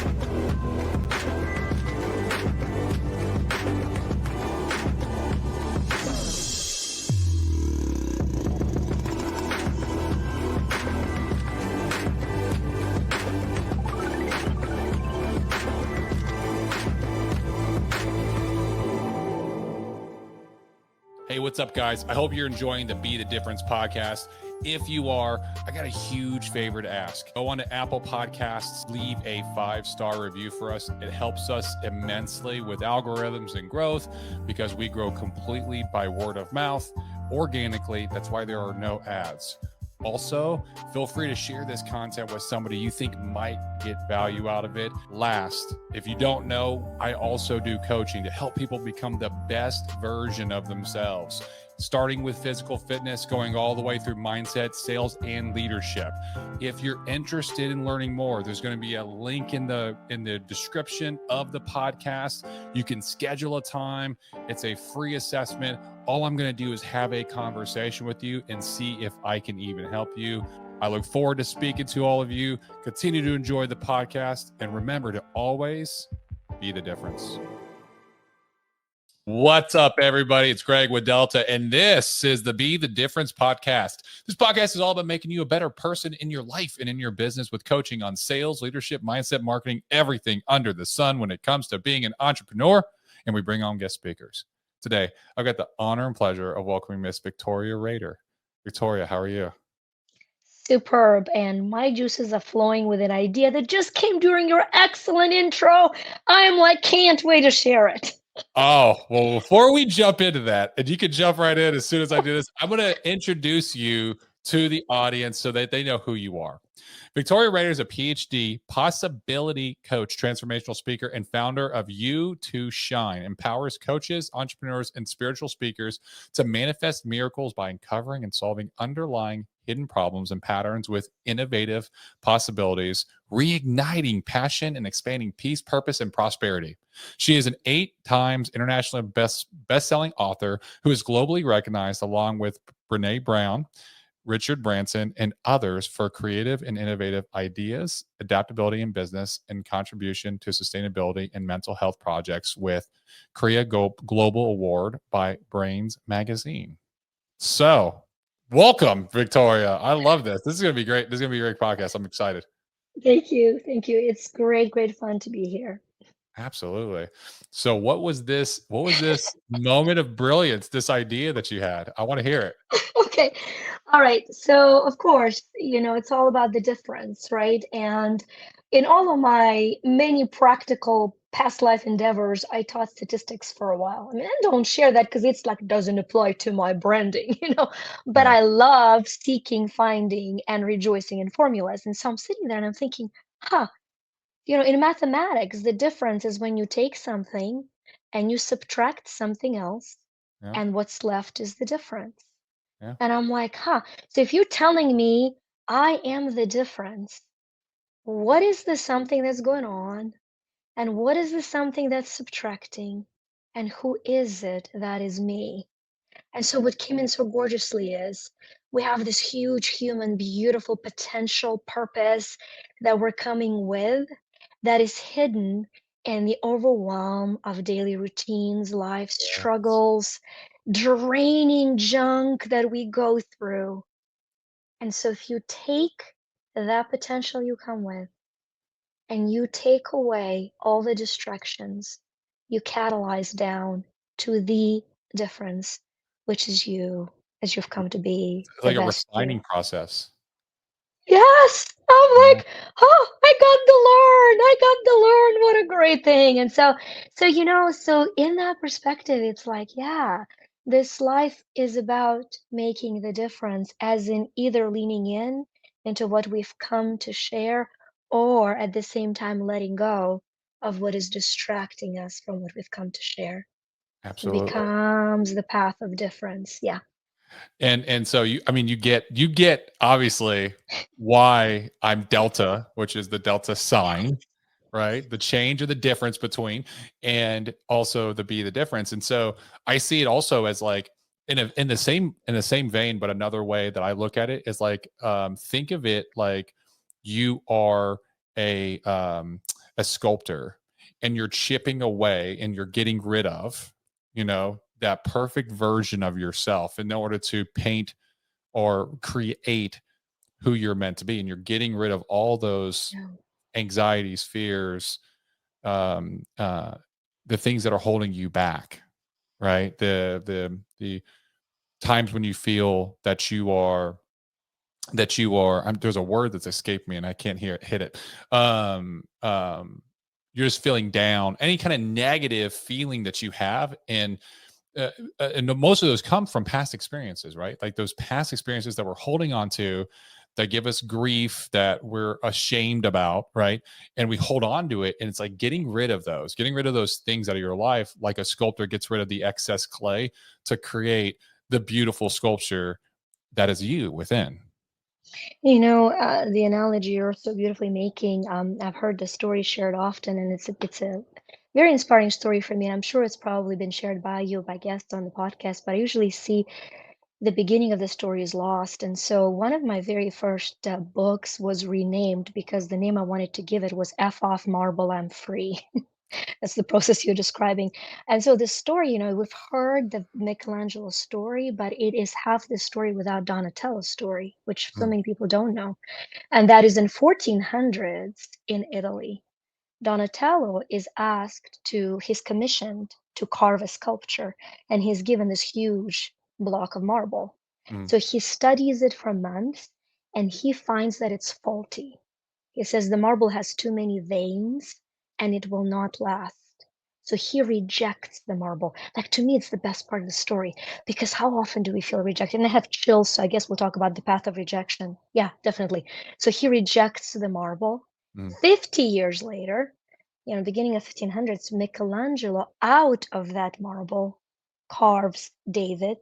Hey, what's up, guys? I hope you're enjoying the Be the Difference podcast. If you are, I got a huge favor to ask. Go on to Apple Podcasts, leave a 5-star review for us. It helps us immensely with algorithms and growth because we grow completely by word of mouth, organically. That's why there are no ads. Also, feel free to share this content with somebody you think might get value out of it. Last, if you don't know, I also do coaching to help people become the best version of themselves, starting with physical fitness, going all the way through mindset, sales, and leadership. If you're interested in learning more, there's going to be a link in the description of the podcast. You can schedule a time. It's a free assessment. All I'm going to do is have a conversation with you and see if I can even help you. I look forward to speaking to all of you. Continue to enjoy the podcast, and remember to always be the difference. What's up, everybody? It's Greg with Delta, and this is the Be the Difference podcast. This podcast is all about making you a better person in your life and in your business with coaching on sales, leadership, mindset, marketing, everything under the sun when it comes to being an entrepreneur, and we bring on guest speakers. Today, I've got the honor and pleasure of welcoming Miss Victoria Rader. Victoria, how are you? Superb. And my juices are flowing with an idea that just came during your excellent intro. Can't wait to share it. Oh, well, before we jump into that, and you can jump right in as soon as I do this, I'm going to introduce you to the audience so that they know who you are. Victoria Rader is a Ph.D. possibility coach, transformational speaker, and founder of You to Shine, empowers coaches, entrepreneurs, and spiritual speakers to manifest miracles by uncovering and solving underlying hidden problems and patterns with innovative possibilities, reigniting passion and expanding peace, purpose, and prosperity. She is an 8 times internationally best-selling author who is globally recognized along with Brene Brown, Richard Branson, and others for creative and innovative ideas, adaptability in business, and contribution to sustainability and mental health projects with Korea Global Award by Brains Magazine. So, welcome, Victoria. I love this. This is going to be great. This is going to be a great podcast. I'm excited. Thank you. Thank you. It's great fun to be here. Absolutely. So what was this moment of brilliance, this idea that you had? I want to hear it. Okay. All right. So, of course, it's all about the difference, right? And in all of my many practical past life endeavors, I taught statistics for a while. I mean, I don't share that because it's like doesn't apply to my branding, but Right. I love seeking, finding, and rejoicing in formulas. And so I'm sitting there and I'm thinking, in mathematics, the difference is when you take something and you subtract something else, Yeah. and what's left is the difference. Yeah. And I'm like, so if you're telling me I am the difference, what is the something that's going on? And what is the something that's subtracting? And who is it that is me? And so what came in so gorgeously is we have this huge human, beautiful potential purpose that we're coming with that is hidden in the overwhelm of daily routines, life Yes. struggles, draining junk that we go through. And so if you take that potential you come with and you take away all the distractions, you catalyze down to the difference, which is you, as you've come to be It's the like a best you. refining process. Yes, I'm Yeah. like, I got to learn. What a great thing. And so in that perspective, it's like, yeah, this life is about making the difference, as in either leaning in into what we've come to share, or at the same time letting go of what is distracting us from what we've come to share. It Absolutely. becomes the path of difference. Yeah. And so you get obviously why I'm Delta, which is the Delta sign, right? The change or the difference between, and also the be the difference. And so I see it also as like in the same vein, but another way that I look at it is like think of it like you are a a sculptor and you're chipping away and you're getting rid of, that perfect version of yourself in order to paint or create who you're meant to be. And you're getting rid of all those Yeah. anxieties, fears, um, uh, the things that are holding you back, right? The times when you feel that you are there's a word that's escaped me and I can't hit it. Um, um, you're just feeling down, any kind of negative feeling that you have, uh, and most of those come from past experiences, right? Like those past experiences that we're holding on to that give us grief that we're ashamed about, right? And we hold on to it. And it's like getting rid of those things out of your life, like a sculptor gets rid of the excess clay to create the beautiful sculpture that is you within. The analogy you're so beautifully making, I've heard the story shared often, and it's a very inspiring story for me. And I'm sure it's probably been shared by you, by guests on the podcast, but I usually see the beginning of the story is lost. And so one of my very first books was renamed because the name I wanted to give it was F off Marble, I'm Free. That's the process you're describing. And so the story, we've heard the Michelangelo story, but it is half the story without Donatello's story, which so Mm, many people don't know. And that is in 1400s in Italy. Donatello is he's commissioned to carve a sculpture, and he's given this huge block of marble. mm, So he studies it for months, and he finds that it's faulty. He says the marble has too many veins and it will not last. So he rejects the marble. Like, to me, it's the best part of the story because how often do we feel rejected? And I have chills, so I guess we'll talk about the path of rejection. Yeah, definitely. So he rejects the marble. mm, 50 years later, beginning of 1500s, Michelangelo, out of that marble, carves David,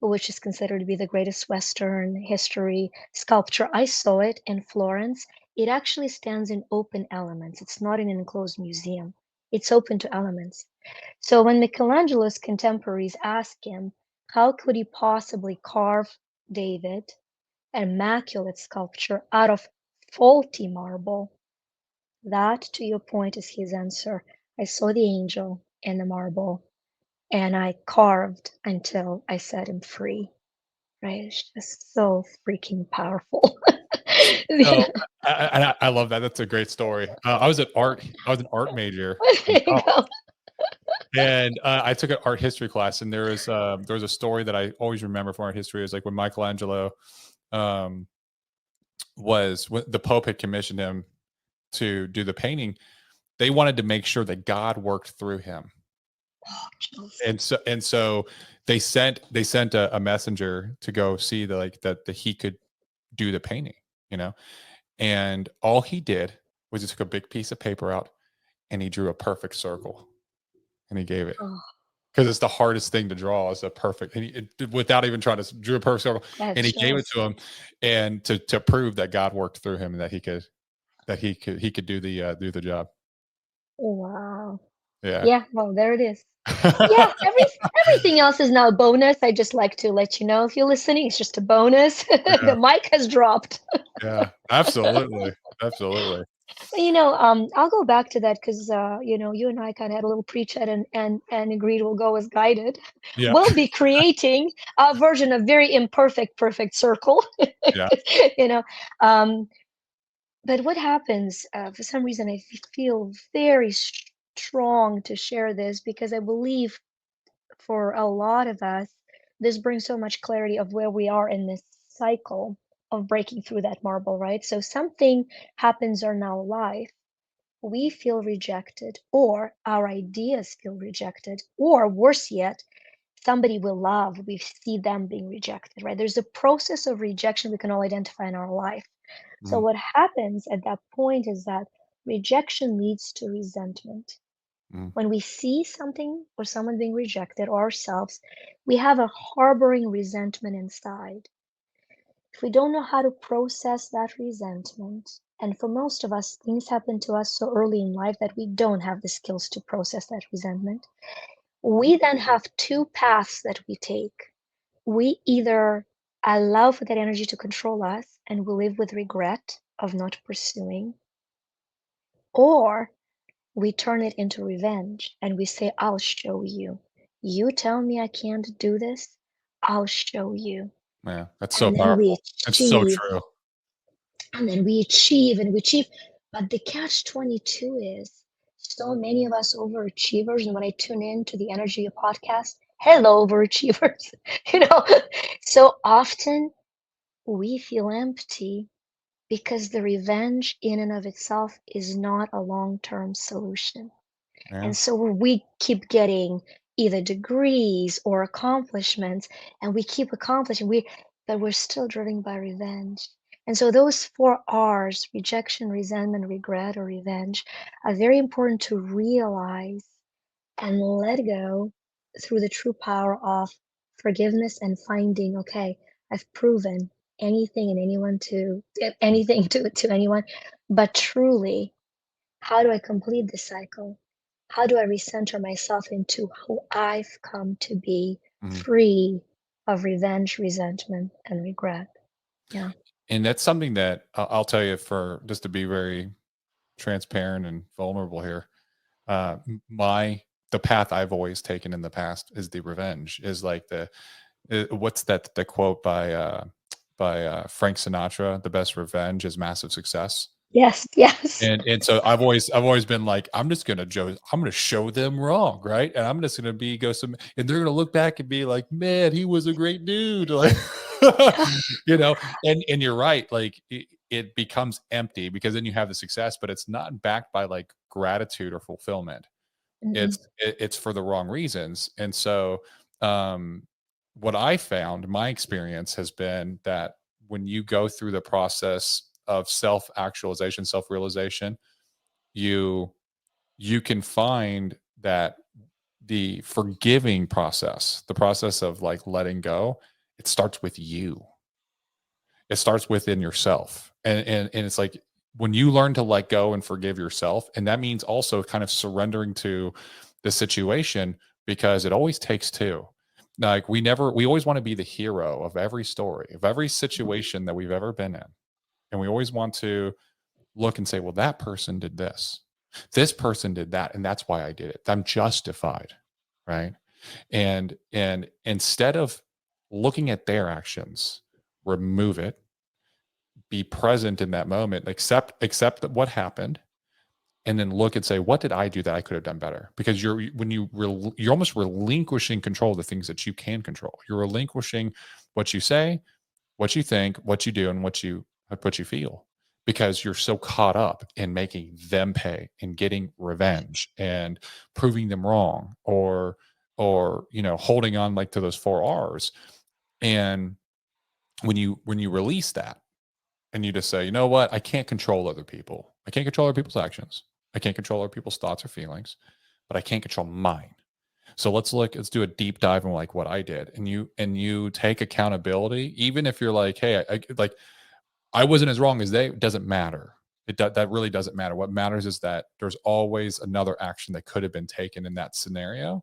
which is considered to be the greatest Western history sculpture. I saw it in Florence. It actually stands in open elements. It's not in an enclosed museum. It's open to elements. So when Michelangelo's contemporaries ask him, how could he possibly carve David, an immaculate sculpture, out of faulty marble? That, to your point, is his answer. I saw the angel in the marble and I carved until I set him free. Right? It's just so freaking powerful. so I love that. That's a great story. I was an art major in There you college, go. and I took an art history class, and there was a story that I always remember from art history. Is like when Michelangelo um, was when the Pope had commissioned him to do the painting. They wanted to make sure that God worked through him, Oh, chills. and so they sent a messenger to go see that he could do the painting, you know. And all he did was he took a big piece of paper out and he drew a perfect circle and he gave it Oh, because it's the hardest thing to draw is a perfect and without even trying to drew a perfect circle I have and he gave it chills. to him and to prove that God worked through him and that he could do the job. Wow. Yeah. Yeah, well, there it is. Yeah, everything else is now a bonus. I just like to let you know if you're listening, it's just a bonus. Yeah. The mic has dropped. Yeah. Absolutely. Absolutely. I'll go back to that because you and I kind of had a little pre-chat and agreed we'll go as guided. Yeah. We'll be creating a version of very imperfect perfect circle. Yeah. You know, um, but what happens? For some reason, I feel very strong to share this because I believe for a lot of us, this brings so much clarity of where we are in this cycle of breaking through that marble, right? So something happens in our life, we feel rejected, or our ideas feel rejected, or worse yet, somebody we love, we see them being rejected, right? There's a process of rejection we can all identify in our life. So, Mhm, what happens at that point is that rejection leads to resentment. mhm, When we see something or someone being rejected or ourselves, we have a harboring resentment inside. If we don't know how to process that resentment, and for most of us, things happen to us so early in life that we don't have the skills to process that resentment, we then have two paths that we take. We either allow for that energy to control us and we live with regret of not pursuing, or we turn it into revenge and we say, I'll show you. You tell me I can't do this, I'll show you. Yeah, that's so And then we powerful. It's so achieve, true. and then we achieve and we achieve. But the catch 22 is so many of us overachievers. And when I tune in to the Energy of podcast, hello, overachievers, you know, so often we feel empty because the revenge in and of itself is not a long-term solution. Yeah. And so we keep getting either degrees or accomplishments, and we keep accomplishing, but we're still driven by revenge. And so those four R's, rejection, resentment, regret, or revenge, are very important to realize and let go through the true power of forgiveness and finding, okay, I've proven anything and anyone to anything to anyone, but truly, how do I complete this cycle? How do I recenter myself into who I've come to be, Mhm. free of revenge, resentment, and regret? Yeah. And that's something that I'll tell you, for just to be very transparent and vulnerable here. My the path I've always taken in the past is the revenge. Is like what's that the quote by Frank Sinatra? The best revenge is massive success. Yes, yes. And so I've always been like, I'm gonna show them wrong, right? And I'm just gonna and they're gonna look back and be like, man, he was a great dude. Like Yeah. you know, and you're right, like it becomes empty because then you have the success, but it's not backed by like gratitude or fulfillment. Mm-mm. It's for the wrong reasons. And so um what I found, my experience has been that when you go through the process of self-actualization, self-realization, you you can find that the forgiving process, the process of like letting go, it starts with you. It starts within yourself. And it's like when you learn to let go and forgive yourself, and that means also kind of surrendering to the situation, because it always takes two. Like we always want to be the hero of every story, of every situation that we've ever been in. And we always want to look and say, well, that person did this. This person did that, and that's why I did it. I'm justified, right? And instead of looking at their actions, remove it, be present in that moment, accept what happened, and then look and say, what did I do that I could have done better? Because you're almost relinquishing control of the things that you can control. You're relinquishing what you say, what you think, what you do, and what you feel, because you're so caught up in making them pay and getting revenge and proving them wrong, or holding on like to those four R's. And when you release that, and you just say, you know what, I can't control other people. I can't control other people's actions. I can't control other people's thoughts or feelings, but I can't control mine. So let's do a deep dive in like what I did, and you take accountability, even if you're like, hey, I wasn't as wrong as they. It doesn't matter. That really doesn't matter. What matters is that there's always another action that could have been taken in that scenario,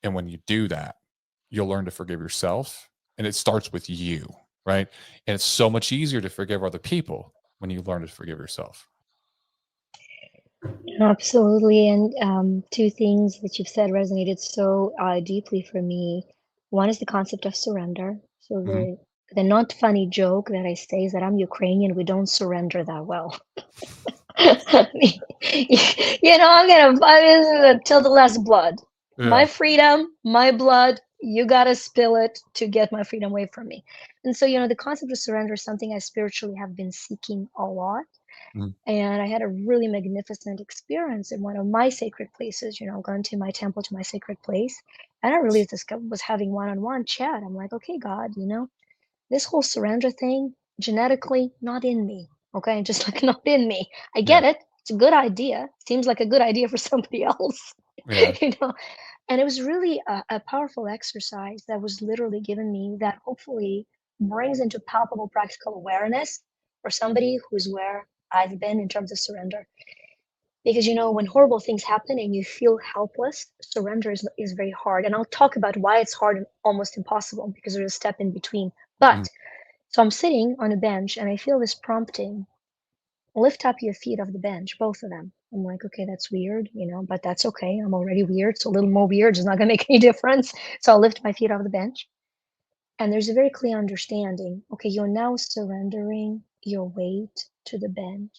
and when you do that, you'll learn to forgive yourself. And it starts with you, right? And it's so much easier to forgive other people when you learn to forgive yourself. Absolutely. And two things that you've said resonated so deeply for me. One is the concept of surrender. So Mhm. the not funny joke that I say is that I'm Ukrainian. We don't surrender that well. I'm gonna fight this till the last blood. Yeah. My freedom, my blood. You gotta spill it to get my freedom away from me. And so, the concept of surrender is something I spiritually have been seeking a lot. Mhm. And I had a really magnificent experience in one of my sacred places, going to my temple, to my sacred place. And I really just was having one-on-one chat. I'm like, okay, God, this whole surrender thing, genetically, not in me. Okay, just like not in me. I Yeah. get it. It's a good idea. Seems like a good idea for somebody else, Yeah. you know. And it was really a powerful exercise that was literally given me that hopefully brings into palpable practical awareness for somebody who's where I've been in terms of surrender. Because when horrible things happen and you feel helpless, surrender is very hard. And I'll talk about why it's hard and almost impossible because there's a step in between. Mhm. But so I'm sitting on a bench and I feel this prompting: lift up your feet off the bench, both of them. I'm like, okay, that's weird, but that's okay. I'm already weird. So a little more weird is not going to make any difference. So I'll lift my feet off the bench. And there's a very clear understanding. Okay, you're now surrendering your weight to the bench.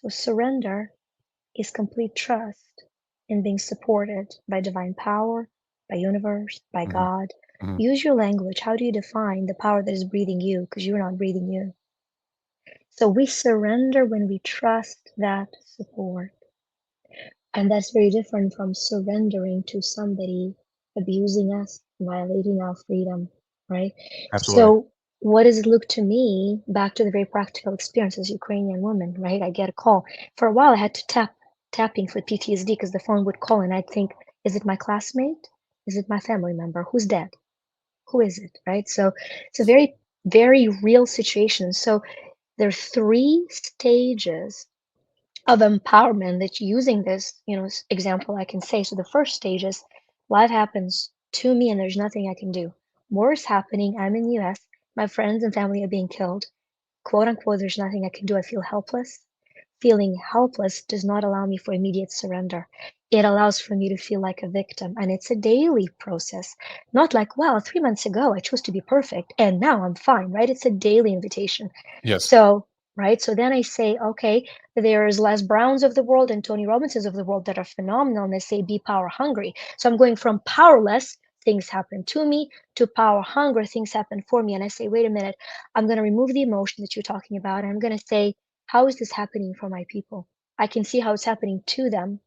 So surrender is complete trust in being supported by divine power, by universe, by Mhm, God. mhm. Use your language. How do you define the power that is breathing you? Because you're not breathing you. So we surrender when we trust that support. And that's very different from surrendering to somebody abusing us, violating our freedom, right? Absolutely. So, what does it look to me, back to the very practical experience as a Ukrainian woman, right? I get a call. For a while, I had to tapping for PTSD because the phone would call and I'd think, is it my classmate? Is it my family member? Who's dead? Who is it, right? So, it's a very, very real situation. So, there are three stages of empowerment that using this, example I can say. So the first stage is life happens to me and there's nothing I can do. War is happening. I'm in the US. My friends and family are being killed. Quote unquote, there's nothing I can do. I feel helpless. Feeling helpless does not allow me for immediate surrender. It allows for me to feel like a victim. And it's a daily process. Not like, well, 3 months ago I chose to be perfect and now I'm fine, right? It's a daily invitation. Yes. So, right. So then I say, okay, there's Les Browns of the world and Tony Robbinsons of the world that are phenomenal. And they say, be power hungry. So I'm going from powerless, things happen to me, to power hunger, things happen for me. And I say, wait a minute, I'm going to remove the emotion that you're talking about. And I'm going to say, how is this happening for my people? I can see how it's happening to them.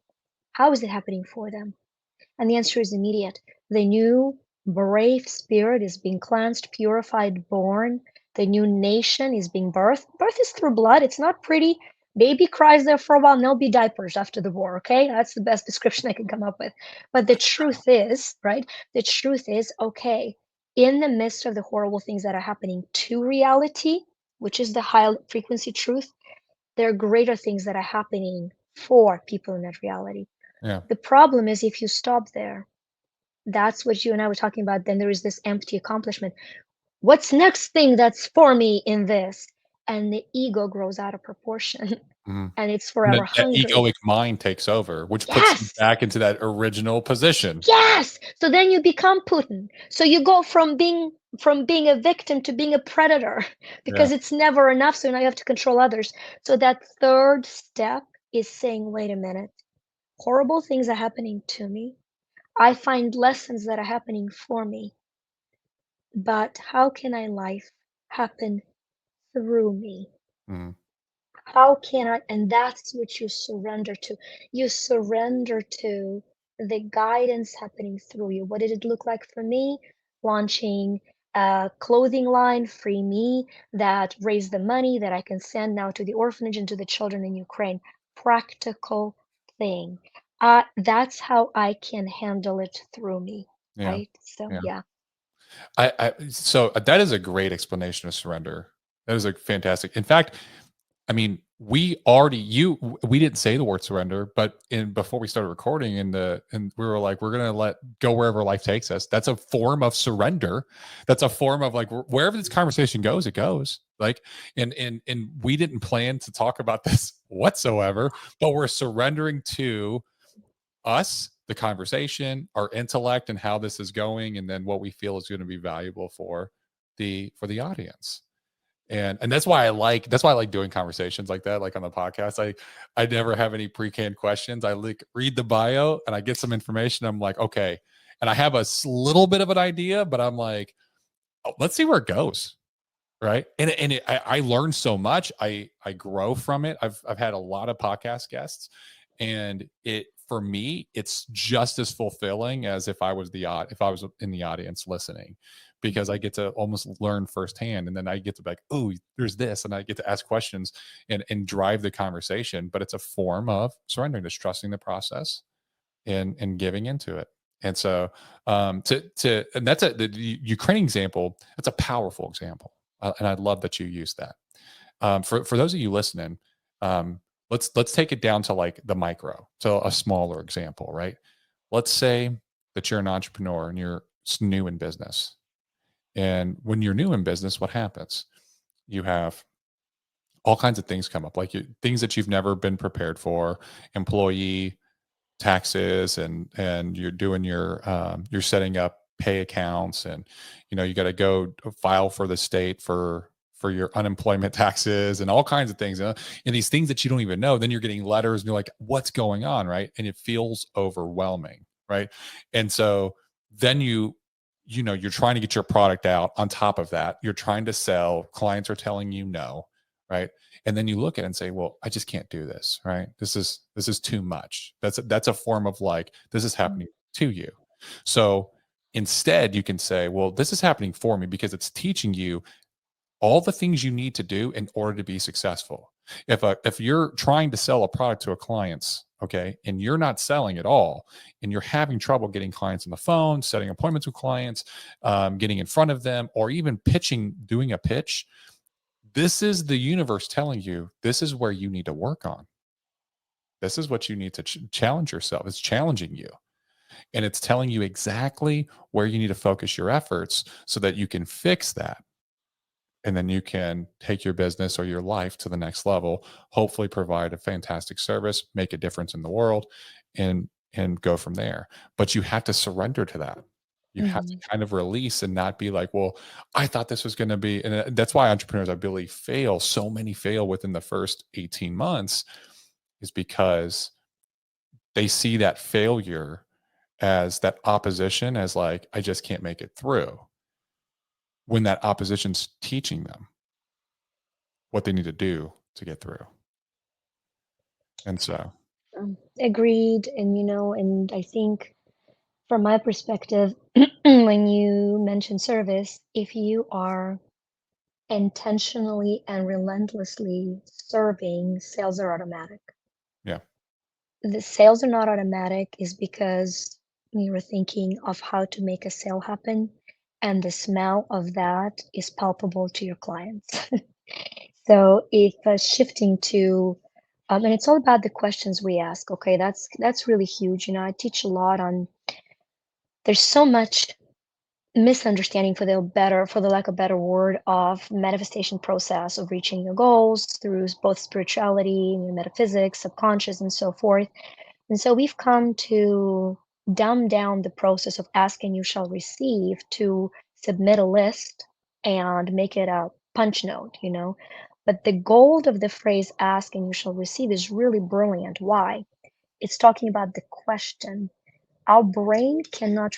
How is it happening for them? And the answer is immediate. The new brave spirit is being cleansed, purified, born. The new nation is being birthed. Birth is through blood. It's not pretty. Baby cries there for a while, and there'll be diapers after the war, okay? That's the best description I can come up with. But the truth is, right? The truth is, okay, in the midst of the horrible things that are happening to reality, which is the high frequency truth, there are greater things that are happening for people in that reality. Yeah. The problem is if you stop there, that's what you and I were talking about, then there is this empty accomplishment. What's next thing that's for me in this? And the ego grows out of proportion Mhm. and it's And forever that hungry. egoic mind takes over, which puts you Yes. back into that original position. Yes. So then you become Putin. So you go from being a victim to being a predator Yeah. because it's never enough. So now you have to control others. So that third step is saying, wait a minute, horrible things are happening to me. I find lessons that are happening for me, but how can I life happen through me? Mhm. How can I? And that's what you surrender to. You surrender to the guidance happening through you. What did it look like for me? Launching a clothing line, Free Me, that raised the money that I can send now to the orphanage and to the children in Ukraine. Practical thing. That's how I can handle it through me, Yeah. right? So, Yeah. yeah. So that is a great explanation of surrender. That is a fantastic. In fact, I mean, we didn't say the word surrender, but in before we started recording and we were like, we're gonna let go wherever life takes us. That's a form of surrender. That's a form of like wherever this conversation goes, it goes. Like, and we didn't plan to talk about this whatsoever, but we're surrendering to us, the conversation, our intellect, and how this is going, and then what we feel is going to be valuable for the audience. And that's why I like doing conversations like that, like on the podcast. I never have any pre-canned questions. I like read the bio and I get some information. I'm like, okay. And I have a little bit of an idea, but I'm like, oh, let's see where it goes. Right. I learn so much. I grow from it. I've had a lot of podcast guests, and it for me, it's just as fulfilling as if I was in the audience listening, because I get to almost learn firsthand, and then I get to be like, oh, there's this, and I get to ask questions and drive the conversation. But it's a form of surrendering, just trusting the process and giving into it. And so and that's the Ukraine example. That's a powerful example, and I love that you use that. For those of you listening, um, let's take it down to like the micro, so a smaller example, right? Let's say that you're an entrepreneur and you're new in business, and when you're new in business, what happens? You have all kinds of things come up, like things that you've never been prepared for, employee taxes, and you're setting up pay accounts, and you got to go file for the state for your unemployment taxes and all kinds of things, and these things that you don't even know. Then you're getting letters and you're like, what's going on, right? And it feels overwhelming, right? And so then you're trying to get your product out. On top of that, you're trying to sell, clients are telling you no, right? And then you look at it and say, well, I just can't do this, right? This is too much. That's a form of like, this is Mm, happening to you. So instead you can say, well, this is happening for me because it's teaching you all the things you need to do in order to be successful. If you're trying to sell a product to a client's, okay, and you're not selling at all, and you're having trouble getting clients on the phone, setting appointments with clients, getting in front of them, or even pitching, doing a pitch, this is the universe telling you this is where you need to work on. This is what you need to challenge yourself. It's challenging you, and it's telling you exactly where you need to focus your efforts so that you can fix that, and then you can take your business or your life to the next level, hopefully provide a fantastic service, make a difference in the world, and go from there. But you have to surrender to that. You have to mhm, kind of release and not be like, well, I thought this was going to be, and that's why entrepreneurs, I believe, fail. So many fail within the first 18 months is because they see that failure as that opposition, as like, I just can't make it through, when that opposition's teaching them what they need to do to get through. And so, agreed. And and I think from my perspective, when you mention service, if you are intentionally and relentlessly serving, sales are automatic. yeah, The sales are not automatic is because you were thinking of how to make a sale happen, and the smell of that is palpable to your clients. So if shifting to, and it's all about the questions we ask. Okay, that's really huge. I teach a lot on. There's so much misunderstanding, for the lack of better word, of manifestation process of reaching your goals through both spirituality, metaphysics, subconscious, and so forth. And so we've come to dumb down the process of ask and you shall receive to submit a list and make it a punch note. But the gold of the phrase ask and you shall receive is really brilliant. Why? It's talking about the question. Our brain cannot,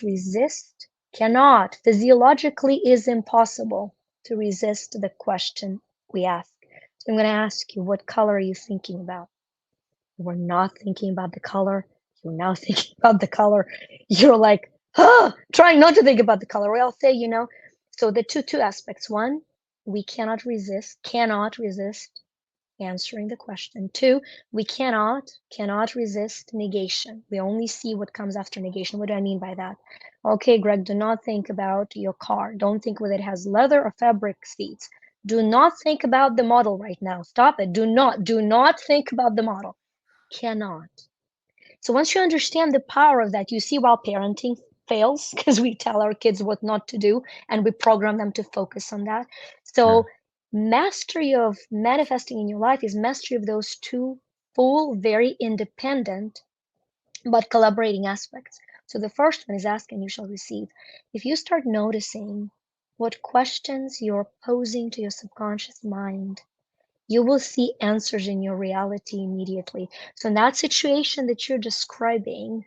physiologically is impossible to resist the question we ask. So I'm going to ask you, what color are you thinking about? We're not thinking about the color. You're now thinking about the color. You're like, trying not to think about the color. Well, I'll say. So the two aspects. One, we cannot resist answering the question. Two, we cannot resist negation. We only see what comes after negation. What do I mean by that? Okay, Greg, do not think about your car. Don't think whether it has leather or fabric seats. Do not think about the model right now. Stop it. Do not think about the model. Cannot. So once you understand the power of that, you see why parenting fails because we tell our kids what not to do and we program them to focus on that. yeah, So mastery of manifesting in your life is mastery of those two full, very independent but collaborating aspects. So the first one is ask and you shall receive. If you start noticing what questions you're posing to your subconscious mind, you will see answers in your reality immediately. So, in that situation that you're describing,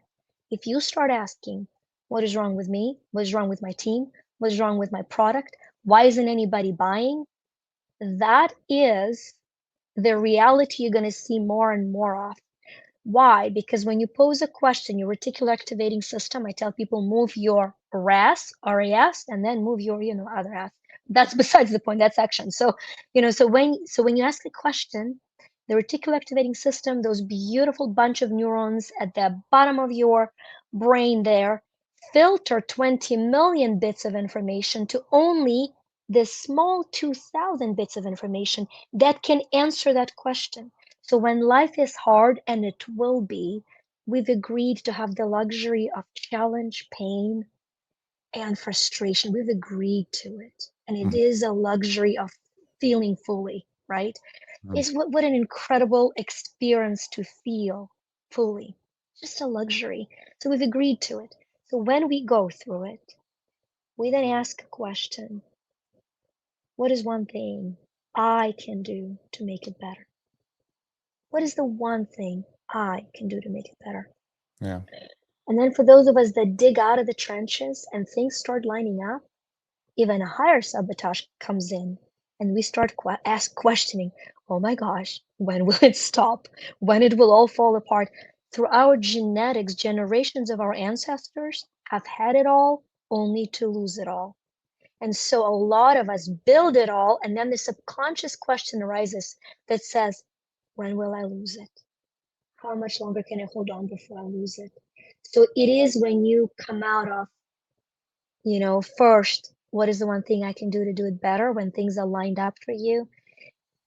if you start asking, what is wrong with me? What is wrong with my team? What is wrong with my product? Why isn't anybody buying? That is the reality you're going to see more and more of. Why? Because when you pose a question, your reticular activating system, I tell people move your RAS, and then move your, other S. That's besides the point. That's action. So when you ask a question, the reticular activating system, those beautiful bunch of neurons at the bottom of your brain there, filter 20 million bits of information to only the small 2,000 bits of information that can answer that question. So when life is hard, and it will be, we've agreed to have the luxury of challenge, pain, and frustration. We've agreed to it. And it mhm, is a luxury of feeling fully, right? Mm. Is what an incredible experience to feel fully. Just a luxury. So we've agreed to it. So when we go through it, we then ask a question. What is one thing I can do to make it better? What is the one thing I can do to make it better? Yeah. And then for those of us that dig out of the trenches and things start lining up, even a higher sabotage comes in and we start questioning, oh my gosh, when will it stop? When it will all fall apart? Through our genetics, generations of our ancestors have had it all only to lose it all. And so a lot of us build it all, and then the subconscious question arises that says, when will I lose it? How much longer can I hold on before I lose it? So it is when you come out of, first, what is the one thing I can do to do it better when things are lined up for you?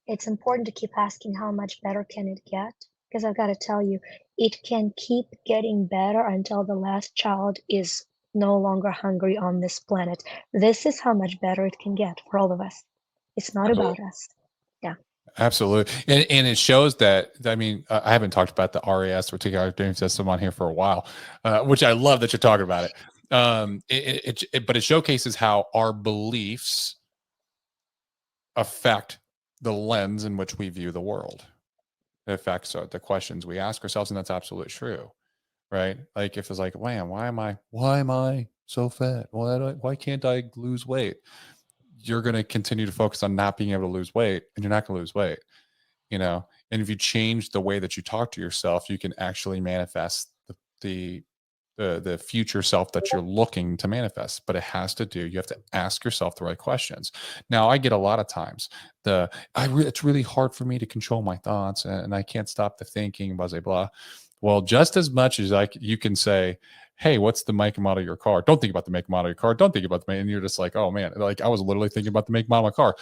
It's important to keep asking how much better can it get? Because I've got to tell you, it can keep getting better until the last child is no longer hungry on this planet. This is how much better it can get for all of us. It's not about us. Yeah. Absolutely. And it shows that, I mean, I haven't talked about the RAS, reticular activating system, on here for a while, which I love that you're talking about it. But it showcases how our beliefs affect the lens in which we view the world. It affects the questions we ask ourselves. And that's absolutely true. Right. Like if it's like, man, why am I so fat? Why can't I lose weight? You're going to continue to focus on not being able to lose weight, and you're not going to lose weight. And if you change the way that you talk to yourself, you can actually manifest the the future self that you're looking to manifest. But it has to do, you have to ask yourself the right questions. Now I get a lot of times it's really hard for me to control my thoughts, and I can't stop the thinking, blah blah blah. Well, just as much as you can say, hey, what's the make and model of your car? Don't think about the make and model of your car. Don't think about the make. And you're just like, oh man, like I was literally thinking about the make and model of my car.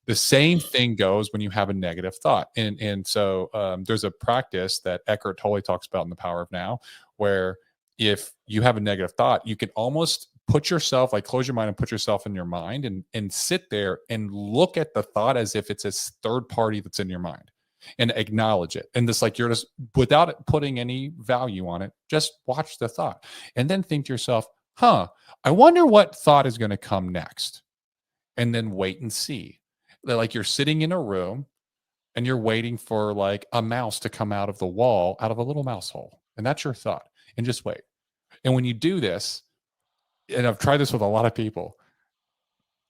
The same thing goes when you have a negative thought. And so there's a practice that Eckhart Tolle talks about in The Power of Now, where if you have a negative thought, you can almost put yourself, like close your mind and put yourself in your mind, and sit there and look at the thought as if it's a third party that's in your mind, and acknowledge it. And this, like, you're just, without it putting any value on it, just watch the thought and then think to yourself, I wonder what thought is going to come next. And then wait and see. Like you're sitting in a room and you're waiting for like a mouse to come out of the wall, out of a little mouse hole. And that's your thought. And just wait. And when you do this, and I've tried this with a lot of people,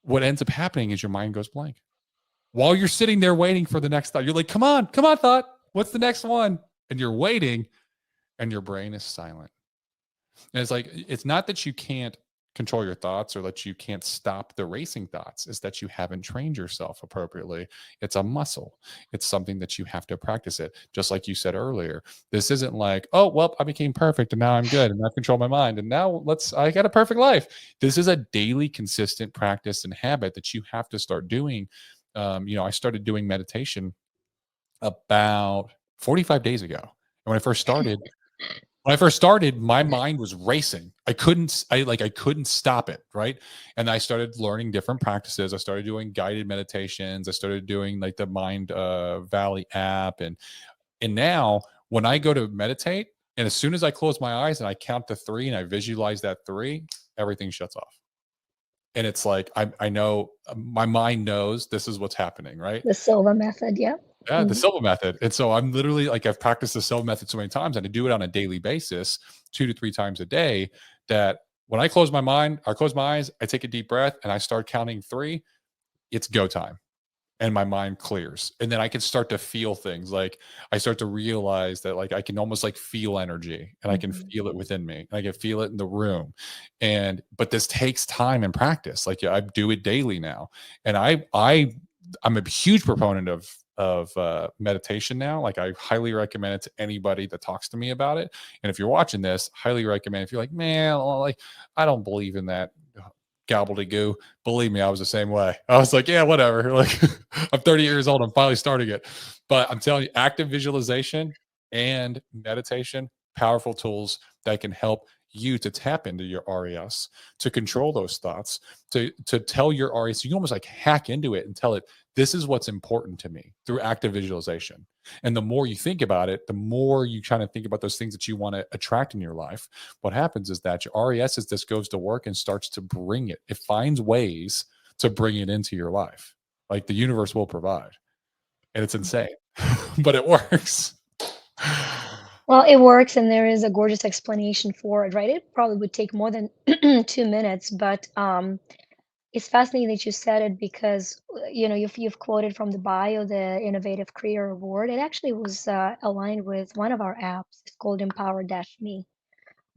what ends up happening is your mind goes blank. While you're sitting there waiting for the next thought, you're like, come on, thought. What's the next one? And you're waiting, and your brain is silent. And it's like, it's not that you can't control your thoughts or that you can't stop the racing thoughts, is that you haven't trained yourself appropriately. It's a muscle. It's something that you have to practice it. Just like you said earlier, this isn't like, oh, well, I became perfect and now I'm good and I control my mind and now I got a perfect life. This is a daily consistent practice and habit that you have to start doing. I started doing meditation about 45 days ago. And when I first started, my mind was racing. I couldn't stop it. Right. And I started learning different practices. I started doing guided meditations. I started doing like the Mind Valley app. And now when I go to meditate, and as soon as I close my eyes and I count to three and I visualize that three, everything shuts off. And it's like, I know my mind knows this is what's happening. Right. The Silva method. Yeah. Yeah, the Silva method. And so I'm literally like, I've practiced the Silva method so many times, and I do it on a daily basis, 2 to 3 times a day, that when I close my eyes, I take a deep breath and I start counting 3, it's go time. And my mind clears. And then I can start to feel things. Like I start to realize that like I can almost like feel energy, and I can Mhm. feel it within me. And I can feel it in the room. But this takes time and practice. Like, yeah, I do it daily now. And I'm a huge proponent of meditation now. Like I highly recommend it to anybody that talks to me about it. And if you're watching this, highly recommend, if you're like, man, like I don't believe in that gobbledygoo. Believe me, I was the same way. I was like, yeah, whatever. Like I'm 30 years old. I'm finally starting it. But I'm telling you, active visualization and meditation, powerful tools that can help you to tap into your RAS, to control those thoughts, to tell your RAS, you can almost like hack into it and tell it, this is what's important to me through active visualization. And the more you think about it, the more you kind of think about those things that you want to attract in your life. What happens is that your RAS is this goes to work and starts to bring it. It finds ways to bring it into your life. Like the universe will provide. And it's insane, but it works. Well, it works, and there is a gorgeous explanation for it, right? It probably would take more than 2 minutes, but it's fascinating that you said it because you've quoted from the bio the Innovative Career Award. It actually was aligned with one of our apps. It's called Empower Dash Me.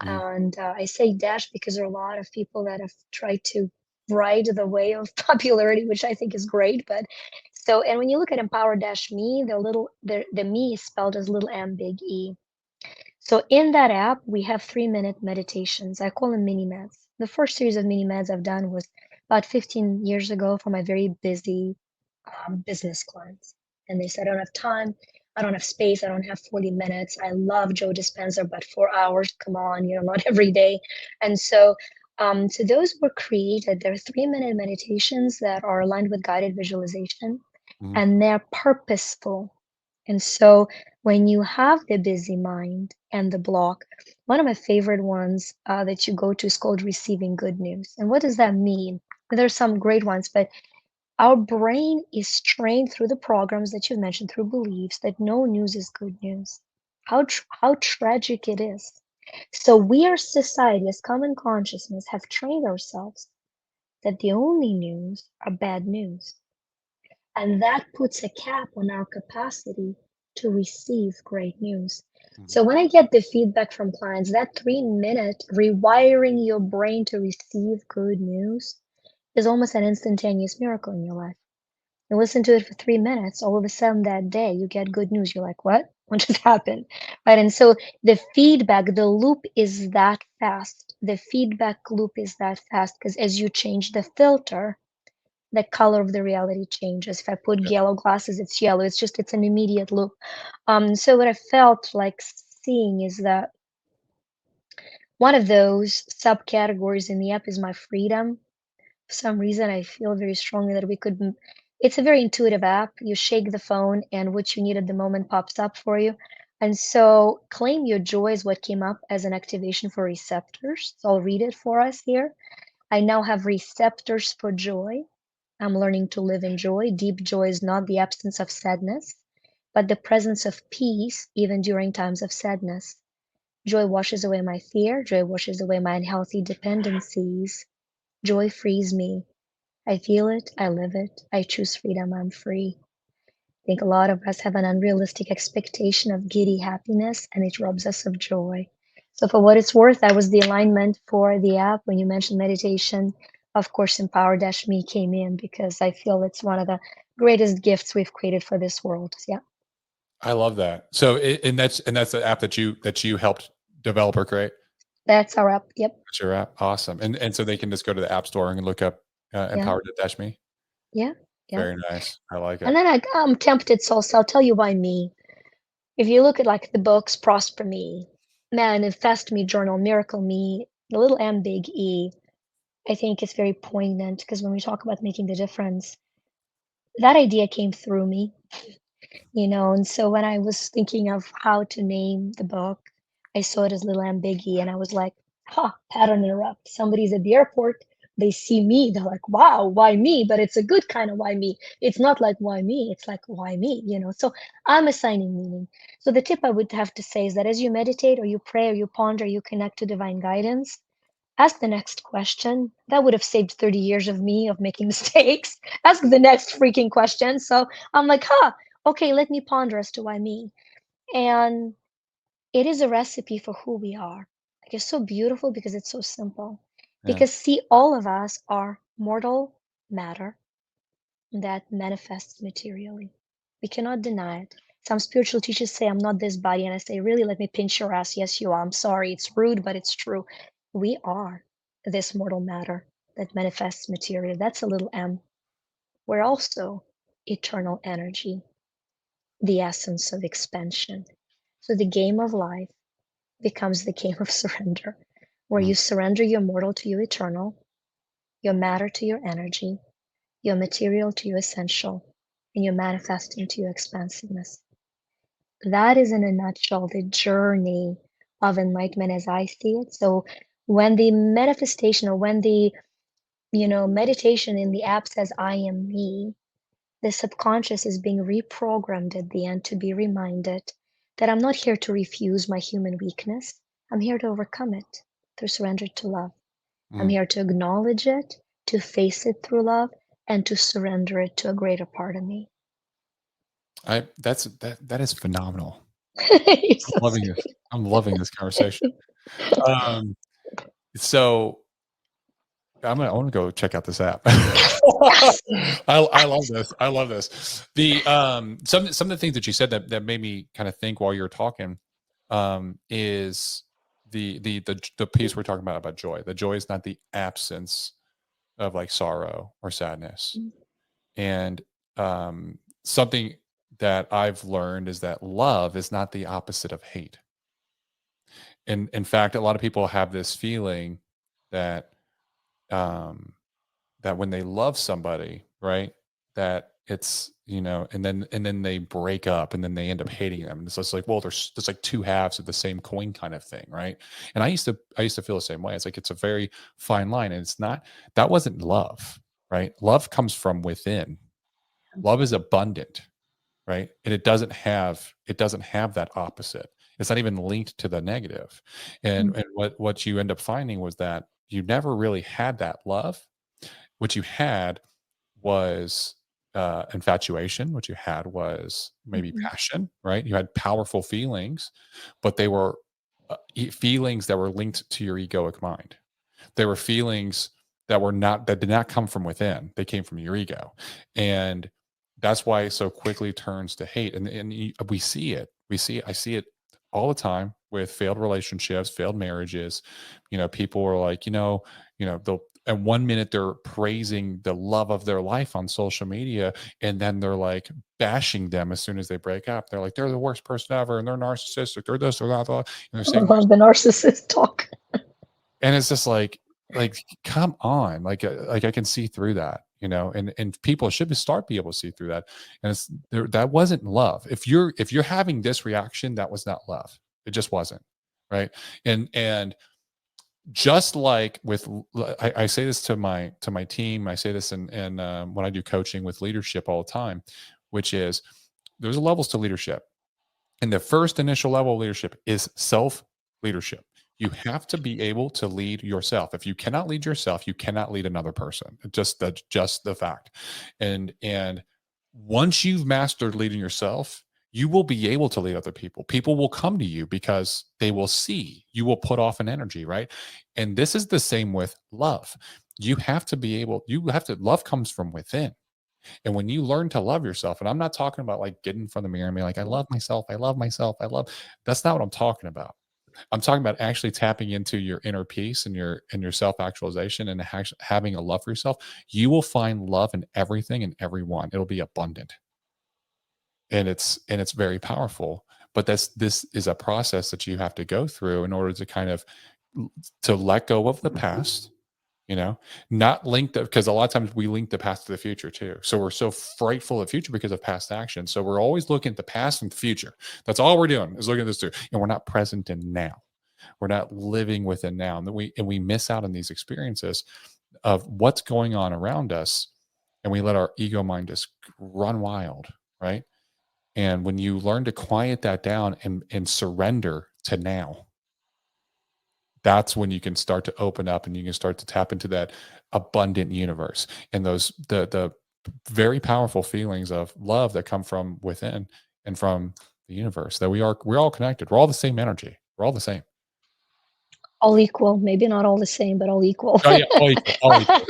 Mhm, And I say dash because there are a lot of people that have tried to ride the way of popularity, which I think is great. But so, and when you look at Empower Dash Me, the me is spelled as little m, big E. So in that app, we have 3-minute meditations. I call them mini meds. The first series of mini meds I've done was about 15 years ago for my very busy business clients. And they said, I don't have time. I don't have space. I don't have 40 minutes. I love Joe Dispenza, but 4 hours, come on, not every day. And so those were created. They're 3-minute meditations that are aligned with guided visualization, mhm, and they're purposeful. And so when you have the busy mind and the block, one of my favorite ones that you go to is called receiving good news. And what does that mean? There's some great ones, but our brain is trained through the programs that you've mentioned, through beliefs that no news is good news. How tragic it is. So we, our society, as common consciousness, have trained ourselves that the only news are bad news. And that puts a cap on our capacity to receive great news. mhm. So when I get the feedback from clients, that 3-minute rewiring your brain to receive good news is almost an instantaneous miracle in your life. You listen to it for 3 minutes, all of a sudden that day you get good news. You're like, what? What just happened? Right. And so the feedback, the loop is that fast. The feedback loop is that fast because as you change the filter, the color of the reality changes. If I put Yeah. yellow glasses, it's yellow. It's an immediate loop. So what I felt like seeing is that one of those subcategories in the app is my freedom. For some reason, I feel very strongly that we could. It's a very intuitive app. You shake the phone, and what you need at the moment pops up for you. And so, claim your joy is what came up as an activation for receptors. So, I'll read it for us here. I now have receptors for joy. I'm learning to live in joy. Deep joy is not the absence of sadness, but the presence of peace, even during times of sadness. Joy washes away my fear. Joy washes away my unhealthy dependencies. Joy frees me. I feel it, I live it, I choose freedom, I'm free. I think a lot of us have an unrealistic expectation of giddy happiness and it robs us of joy. So, for what it's worth, that was the alignment for the app. When you mentioned meditation, of course, Empower Dash Me came in because I feel it's one of the greatest gifts we've created for this world. Yeah, I love that. So, and that's the app that you helped develop or create. that's our app. Yep. That's your app. Awesome. And so they can just go to the app store and look up Yeah. Empowered Dash Me. Yeah. Yeah. Very nice. I like And it. then I'm tempted, so I'll tell you why me. If you look at like the books, Prosper Me, Manifest Me Journal, Miracle Me, the little M, big E, I think it's very poignant because when we talk about making the difference, that idea came through me, and so when I was thinking of how to name the book, I saw it as little M, big E, and I was like, pattern interrupt. Somebody's at the airport, they see me, they're like, wow, why me? But it's a good kind of why me. It's not like why me, it's like why me. So I'm assigning meaning. So the tip I would have to say is that as you meditate or you pray or you ponder, you connect to divine guidance, ask the next question. That would have saved 30 years of me of making mistakes. Ask the next freaking question. So I'm like, okay, let me ponder as to why me. And it is a recipe for who we are. Like, it's so beautiful because it's so simple. Yeah. Because see, all of us are mortal matter that manifests materially. We cannot deny it. Some spiritual teachers say, I'm not this body. And I say, really, let me pinch your ass. Yes, you are. I'm sorry. It's rude, but it's true. We are this mortal matter that manifests material. That's a little m. We're also eternal energy, the essence of expansion. So the game of life becomes the game of surrender. where Mm. you surrender your mortal to your eternal, your matter to your energy, your material to your essential, and your manifesting to your expansiveness. That is, in a nutshell, the journey of enlightenment as I see it. So when the manifestation, or when the meditation in the app says I am me, the subconscious is being reprogrammed at the end to be reminded that I'm not here to refuse my human weakness. I'm here to overcome it through surrender to love. I'm Mm. here to acknowledge it, to face it through love, and to surrender it to a greater part of me. That is phenomenal. You're I'm so loving this. sweet. I'm loving this conversation. Um, so I want to go check out this app. Yes, yes. I love this. I love this. The some of the things that you said that made me kind of think while you were talking is the piece we're talking about joy. The joy is not the absence of like sorrow or sadness. And something that I've learned is that love is not the opposite of hate. And in fact, a lot of people have this feeling that um that when they love somebody, right, that it's, and then they break up and then they end up hating them. And so it's like, well, there's like two halves of the same coin kind of thing, right? And I used to feel the same way. It's like it's a very fine line, and it's not, that wasn't love, right? Love comes from within. Love is abundant, right? And it doesn't have that opposite. It's not even linked to the negative. And what you end up finding was that you never really had that love. What you had was infatuation. What you had was maybe Mhm. passion, right? You had powerful feelings, but they were feelings that were linked to your egoic mind. They were feelings that did not come from within. They came from your ego. And that's why it so quickly turns to hate. And we see it. I see it all the time with failed relationships, failed marriages. People are like, they'll, and 1 minute they're praising the love of their life on social media, and then they're like bashing them as soon as they break up. They're like, they're the worst person ever, and they're narcissistic, they're this or that, and they're I saying, love the narcissist talk. and it's just like come on, like I can see through that, and people should start be able to see through that. And it's there, that wasn't love. If you're having this reaction, that was not love. It just wasn't, right? And just like with, I say this to my team. I say this in when I do coaching with leadership all the time, which is there's levels to leadership. And the first initial level of leadership is self leadership. You have to be able to lead yourself. If you cannot lead yourself, you cannot lead another person. Just the fact. And once you've mastered leading yourself, you will be able to lead other people. People will come to you because they will see you will put off an energy, right? And this is the same with love. Love comes from within. And when you learn to love yourself, and I'm not talking about like getting in front of the mirror and being like, I love myself, I love myself, that's not what I'm talking about. I'm talking about actually tapping into your inner peace and your self-actualization and having a love for yourself. You will find love in everything and everyone. It'll be abundant. And it's very powerful. But this is a process that you have to go through in order to kind of to let go of the past, you know not linked, because a lot of times we link the past to the future too, so we're so frightful of the future because of past action, so we're always looking at the past and the future. That's all we're doing, is looking at this too, and we're not present in now. We're not living within now, and we miss out on these experiences of what's going on around us, and we let our ego mind just run wild, right? And when you learn to quiet that down and surrender to now, that's when you can start to open up and you can start to tap into that abundant universe and those the very powerful feelings of love that come from within and from the universe, that we're all connected. We're all the same energy. We're all the same. All equal, maybe not all the same, but all equal. Oh yeah, all equal, all equal.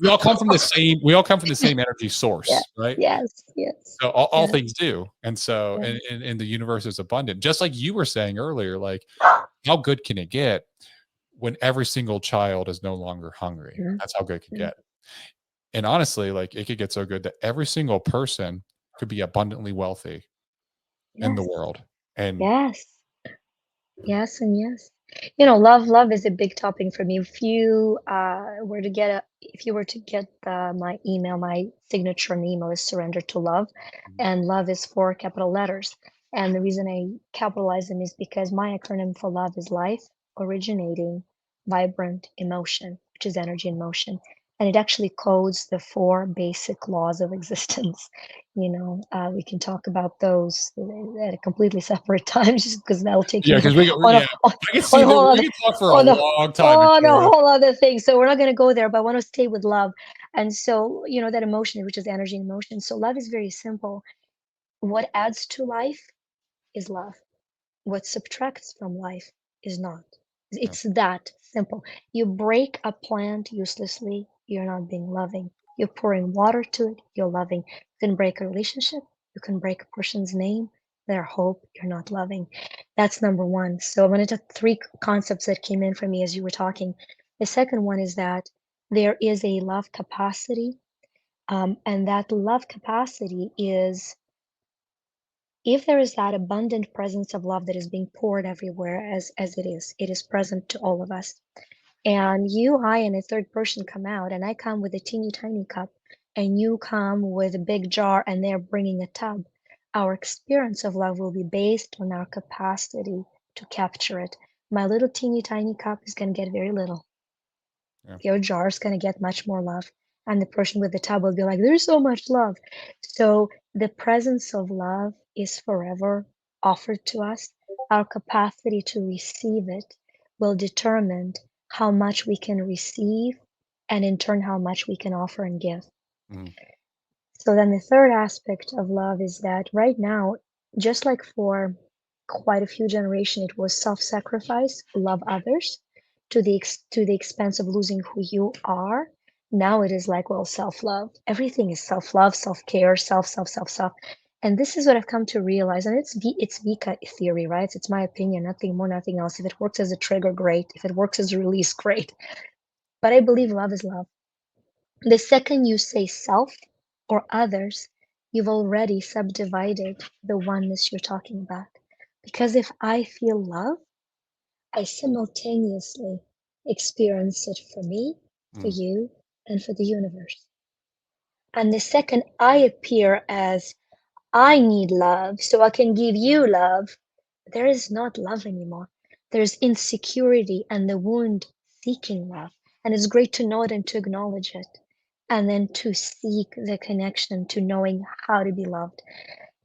We all come from the same energy Yeah. source, right? Yes, yes, So all yes, things do. And so yeah. and the universe is abundant. Just like you were saying earlier, like how good can it get when every single child is no longer hungry? Yeah, That's how good it can yeah. get. And honestly, like it could get so good that every single person could be abundantly wealthy in the Yes, world. And yes, yes, and yes. Love is a big topic for me. If you were to get my email, my signature in the email is surrender to love, Mhm. and love is four capital letters. And the reason I capitalize them is because my acronym for love is life, originating, vibrant, emotion, which is energy in motion. And it actually codes the four basic laws of existence. We can talk about those at a completely separate time, just because that'll take Yeah, me because on a, yeah, I can on see a that whole we other can talk for a on a long time, on a Victoria. whole other thing. So we're not going to go there, but I want to stay with love. And so, that emotion, which is energy and emotion. So love is very simple. What adds to life is love. What subtracts from life is not. Yeah. It's that simple. You break a plant uselessly, you're not being loving. You're pouring water to it, you're loving. You can break a relationship, you can break a person's name, their hope, you're not loving. That's number one. So I'm going to take three concepts that came in for me as you were talking. The second one is that there is a love capacity, and that love capacity is if there is that abundant presence of love that is being poured everywhere as it is present to all of us. And you, I, and a third person come out, and I come with a teeny tiny cup, and you come with a big jar, and they're bringing a tub. Our experience of love will be based on our capacity to capture it. My little teeny tiny cup is going to get very little. Yeah. Your jar is going to get much more love. And the person with the tub will be like, there's so much love. So the presence of love is forever offered to us. Our capacity to receive it will determine how much we can receive and in turn how much we can offer and give. Mhm. So then the third aspect of love is that right now, just like for quite a few generations, it was self-sacrifice, love others to the expense of losing who you are. Now it is like, well, self-love. Everything is self-love, self-care, self. And this is what I've come to realize. And it's Vika theory, right? It's my opinion, nothing more, nothing else. If it works as a trigger, great. If it works as a release, great. But I believe love is love. The second you say self or others, you've already subdivided the oneness you're talking about. Because if I feel love, I simultaneously experience it for me, for Mhm. you, and for the universe. And the second I appear as I need love so I can give you love, there is not love anymore. There's insecurity and the wound seeking love. And it's great to know it and to acknowledge it. And then to seek the connection to knowing how to be loved.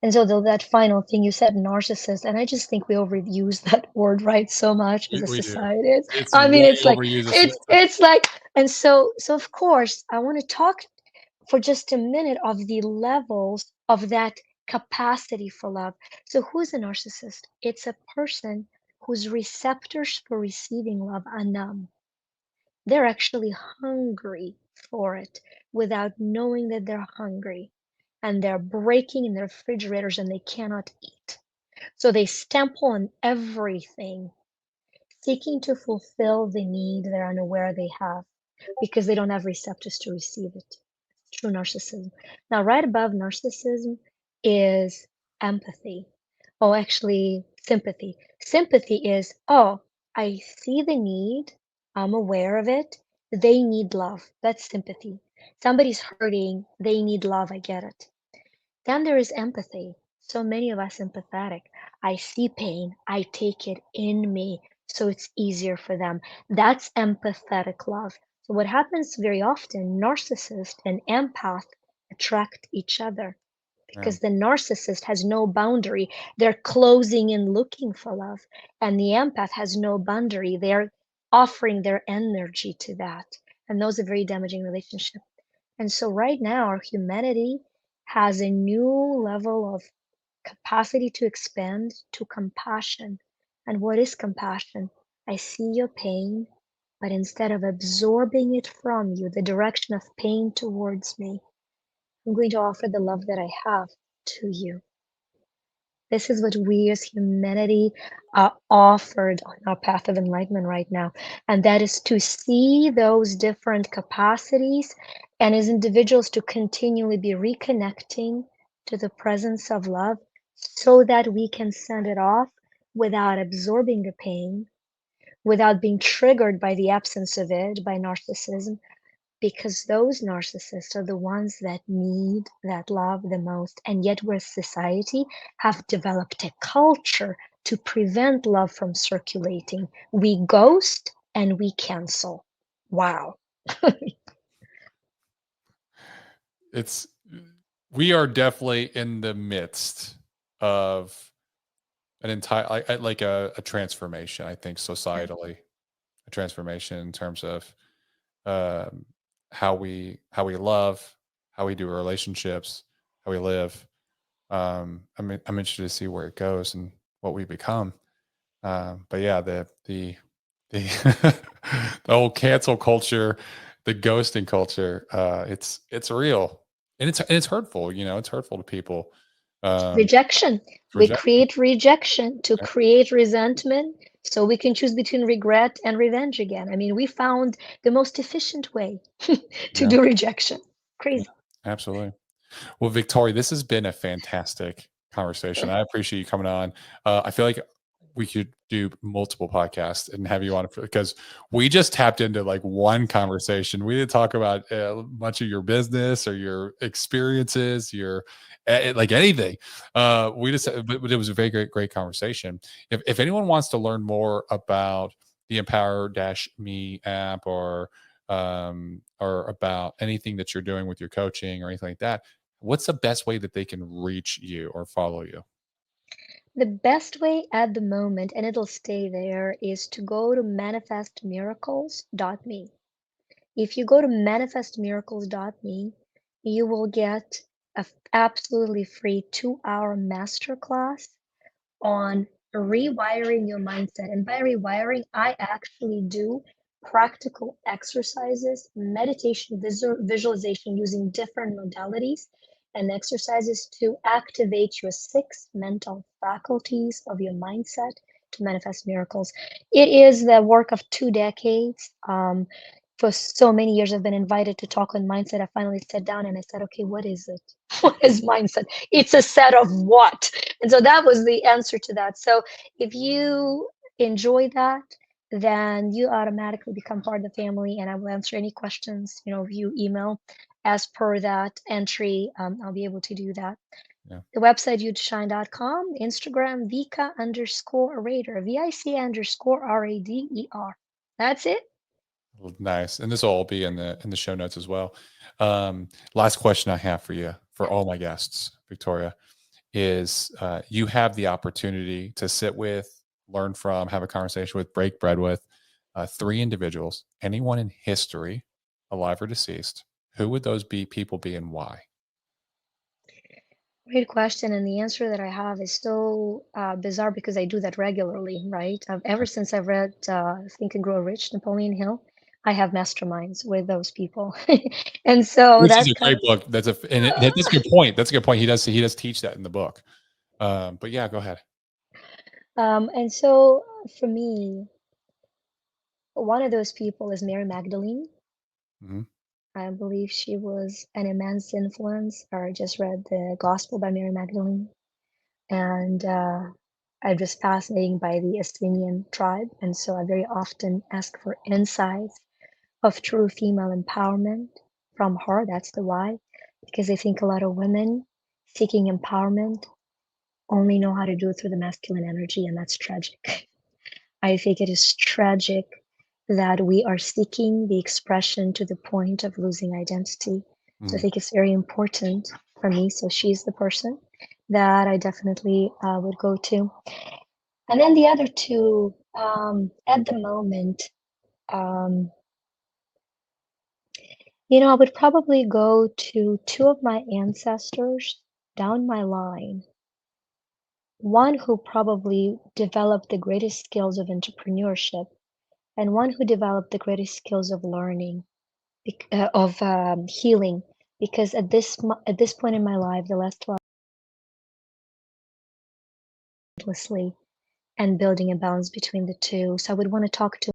And so that final thing you said, narcissist, and I just think we overuse that word right so much as a We do. society. It's I mean, way it's like overused. it's like, and so of course I want to talk for just a minute of the levels of that capacity for love. So who's a narcissist? It's a person whose receptors for receiving love are numb. They're actually hungry for it without knowing that they're hungry. And they're breaking in their refrigerators and they cannot eat. So they stamp on everything, seeking to fulfill the need they're unaware they have because they don't have receptors to receive it. True narcissism. Now, right above narcissism is empathy. Oh, actually, sympathy. Sympathy is, oh, I see the need, I'm aware of it, they need love. That's sympathy. Somebody's hurting, they need love, I get it. Then there is empathy. So many of us empathetic. I see pain, I take it in me, so it's easier for them. That's empathetic love. So what happens very often, narcissist and empath attract each other Yeah. because the narcissist has no boundary. They're closing in looking for love. And the empath has no boundary. They're offering their energy to that. And those are very damaging relationships. And so right now, our humanity has a new level of capacity to expand to compassion. And what is compassion? I see your pain, but instead of absorbing it from you, the direction of pain towards me, I'm going to offer the love that I have to you. This is what we as humanity are offered on our path of enlightenment right now. And that is to see those different capacities and as individuals to continually be reconnecting to the presence of love so that we can send it off without absorbing the pain, without being triggered by the absence of it, by narcissism, because those narcissists are the ones that need that love the most. And yet, we're society have developed a culture to prevent love from circulating. We ghost and we cancel. Wow. It's we are definitely in the midst of an entire like a transformation, I think, Yeah. societally, a transformation in terms of um, how we love, how we do relationships, how we live. I'm interested to see where it goes and what we become. But yeah, the the whole cancel culture, the ghosting culture, it's real and it's hurtful. You know, it's hurtful to people. Um, Rejection. We rejection. create rejection to create resentment so we can choose between regret and revenge again. I mean, we found the most efficient way to Yeah, do rejection. yeah, Crazy. absolutely. Well, Victoria, this has been a fantastic conversation. I appreciate you coming on. I feel like we could do multiple podcasts and have you on because we just tapped into like one conversation. We didn't talk about much of your business or your experiences, your like anything. We just, but it was a very great conversation. If anyone wants to learn more about the Empower Dash Me app or about anything that you're doing with your coaching or anything like that, what's the best way that they can reach you or follow you? The best way at the moment, and it'll stay there, is to go to manifestmiracles.me. If you go to manifestmiracles.me, you will get a absolutely free 2-hour masterclass on rewiring your mindset. And by rewiring, I actually do practical exercises, meditation, visualization using different modalities and exercises to activate your 6 mental faculties of your mindset to manifest miracles. It is the work of 2 decades. For so many years, I've been invited to talk on mindset. I finally sat down and I said, okay, what is it? What is mindset? It's a set of what? And so that was the answer to that. So if you enjoy that, then you automatically become part of the family, and I will answer any questions, via email as per that entry. I'll be able to do that. Yeah. The website you'dshine.com, Instagram vica_rader, VIC_RADER. That's it. Nice. And this will all be in the show notes as well. Last question I have for you, for all my guests, Victoria, is you have the opportunity to sit with, learn from, have a conversation with, break bread with 3 individuals, anyone in history, alive or deceased. Who would those people be and why? Great question. And the answer that I have is so bizarre because I do that regularly, right? Ever since I've read Think and Grow Rich, Napoleon Hill, I have masterminds with those people. And so Which is that's a kind great book. That's a good point. That's a good point. He does teach that in the book. But yeah, go ahead. and so for me, one of those people is Mary Magdalene. Mhm. I believe she was an immense influence. I just read the Gospel by Mary Magdalene, and I'm just fascinated by the Estonian tribe, and so I very often ask for insights of true female empowerment from her. That's the why, because I think a lot of women seeking empowerment only know how to do it through the masculine energy, and that's tragic. I think it is tragic that we are seeking the expression to the point of losing identity. So I Mhm. think it's very important for me. So she's the person that I definitely would go to. And then the other two, at the moment, um, I would probably go to two of my ancestors down my line. One who probably developed the greatest skills of entrepreneurship, and one who developed the greatest skills of learning, of healing. Because at this point in my life, the last 12 endlessly and building a balance between the two. So I would want to talk to